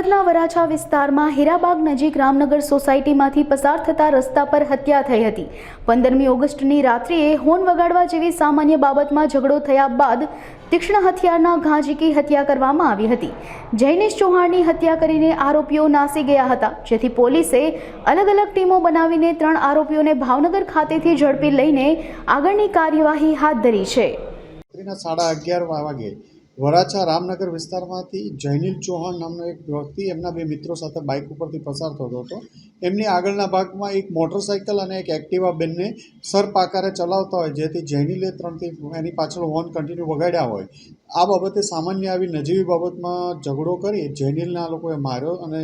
ભાવનગરના વરાછા વિસ્તારમાં હીરાબાગ નજીક રામનગર સોસાયટીમાંથી પસાર થતા રસ્તા પર હત્યા થઈ હતી। 15મી ઓગસ્ટની રાત્રિએ હોર્ન વગાડવા જેવી સામાન્ય બાબતમાં ઝઘડો થયા બાદ તીક્ષ્ણ હથિયારના ઘા ઝીકી હત્યા કરવામાં આવી હતી। જૈનેશ ચૌહાણની હત્યા કરીને આરોપીઓ નાસી ગયા હતા, જેથી પોલીસે અલગ અલગ ટીમો બનાવીને 3 આરોપીઓને ભાવનગર ખાતેથી ઝડપી લઈને આગળની કાર્યવાહી હાથ ધરી છે। 11:30 વાગે વરાછા રામનગર વિસ્તારમાંથી જૈનિલ ચૌહાણ નામનો એક વ્યક્તિ એમના 2 મિત્રો સાથે બાઇક ઉપરથી પસાર થતો હતો। એમની આગળના ભાગમાં એક મોટરસાઇકલ અને એક એક્ટિવા બેનને સરપાકારે ચલાવતા હોય, જેથી જૈનિલે 3થી એની પાછળ હોર્ન કન્ટિન્યુ વગાડ્યા હોય। આ બાબતે સામાન્ય આવી નજીવી બાબતમાં ઝઘડો કરી જૈનિલને આ લોકોએ માર્યો અને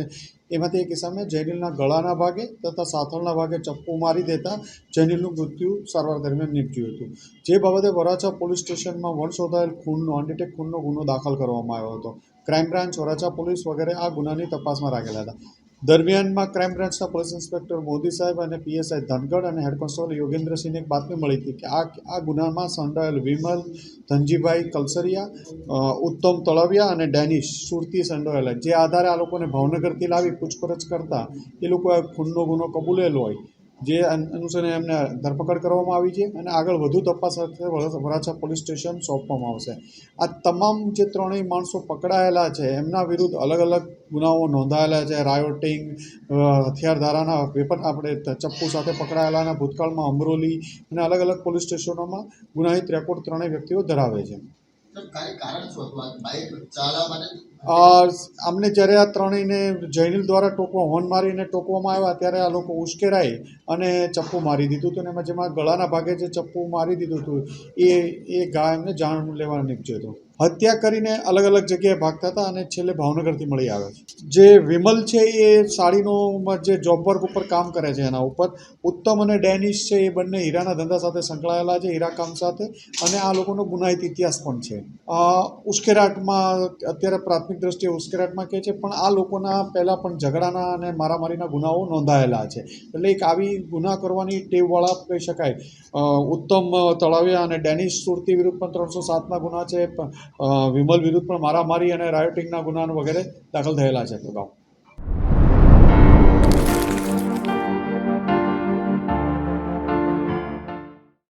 એમાંથી એક કિસ્સામાં જૈનિલના ગળાના ભાગે તથા સાથળના ભાગે ચપ્પુ મારી દેતા જૈનિલનું મૃત્યુ સારવાર દરમિયાન નીપજ્યું હતું। જે બાબતે વરાછા પોલીસ સ્ટેશનમાં વણશોધાયેલ ખૂનનો અનડિટેક્ટ ખૂનનો ગુનો દાખલ કરવામાં આવ્યો હતો। ક્રાઇમ બ્રાન્ચ વરાછા પોલીસ વગેરે આ ગુનાની તપાસમાં રાખેલા હતા। દરમિયાનમાં ક્રાઇમ બ્રાન્ચના પોલીસ ઇન્સ્પેક્ટર મોદી સાહેબ અને પીએસઆઈ ધનગઢ અને હેડ કોન્સ્ટેબલ યોગેન્દ્રસિંહને એક બાતમી મળી હતી કે આ ગુનામાં સંડોવાયેલ વિમલ ધનજીભાઈ કલસરિયા, ઉત્તમ તળવિયા અને ડેનિશ સુરતી સંડોવાયેલા, જે આધારે આ લોકોને ભાવનગરથી લાવી પૂછપરછ કરતા એ લોકોએ ખૂનનો ગુનો કબૂલેલો હોય, જે અનુસારે એમને ધરપકડ કરવામાં આવી છે અને આગળ વધુ તપાસ સાથે વરાછા પોલીસ સ્ટેશન સોંપવામાં આવશે। આ તમામ જે 3 માણસો પકડાયેલા છે એમના વિરુદ્ધ અલગ અલગ ગુનાઓ નોંધાયેલા છે। રાયોટિંગ, હથિયાર ધારાના વેપન, આપણે ચપ્પુ સાથે પકડાયેલાના ભૂતકાળમાં અમરોલી અને અલગ અલગ પોલીસ સ્ટેશનોમાં ગુનાહિત રેકોર્ડ 3 વ્યક્તિઓ ધરાવે છે। અમને જ્યારે આ 3ને જૈનિલ દ્વારા હોર્ન મારીને ટોકવામાં આવ્યા ત્યારે આ લોકો ઉશ્કેરાઈ અને ચપ્પુ મારી દીધું હતું, અને જેમાં ગળાના ભાગે જે ચપ્પુ મારી દીધું હતું એ ઘા એમને જાણ લેવા નીપજ્યો હતો। હત્યા કરીને અલગ અલગ જગ્યાએ ભાગતા હતા અને છેલ્લે ભાવનગરથી મળી આવે છે। જે વિમલ છે એ સાડીનો જે જોબ વર્ક ઉપર કામ કરે છે એના ઉપર, ઉત્તમ અને ડેનિશ છે એ બંને હીરાના ધંધા સાથે સંકળાયેલા છે, હીરા કામ સાથે, અને આ લોકોનો ગુનાહિત ઇતિહાસ પણ છે। ઉશ્કેરાટમાં અત્યારે પ્રાથમિક દ્રષ્ટિએ ઉશ્કેરાટમાં કહે છે, પણ આ લોકોના પહેલાં પણ ઝઘડાના અને મારામારીના ગુનાઓ નોંધાયેલા છે, એટલે એક આવી ગુના કરવાની ટેવવાળા કહી શકાય। ઉત્તમ તળાવિયા અને ડેનિશ સુરતી વિરુદ્ધ પણ 307ના ગુના છે। વિમલ વિરુદ્ધ પણ મારામારી અને રાયોટિંગના ગુના વગેરે દાખલ થયેલા છે અગાઉ।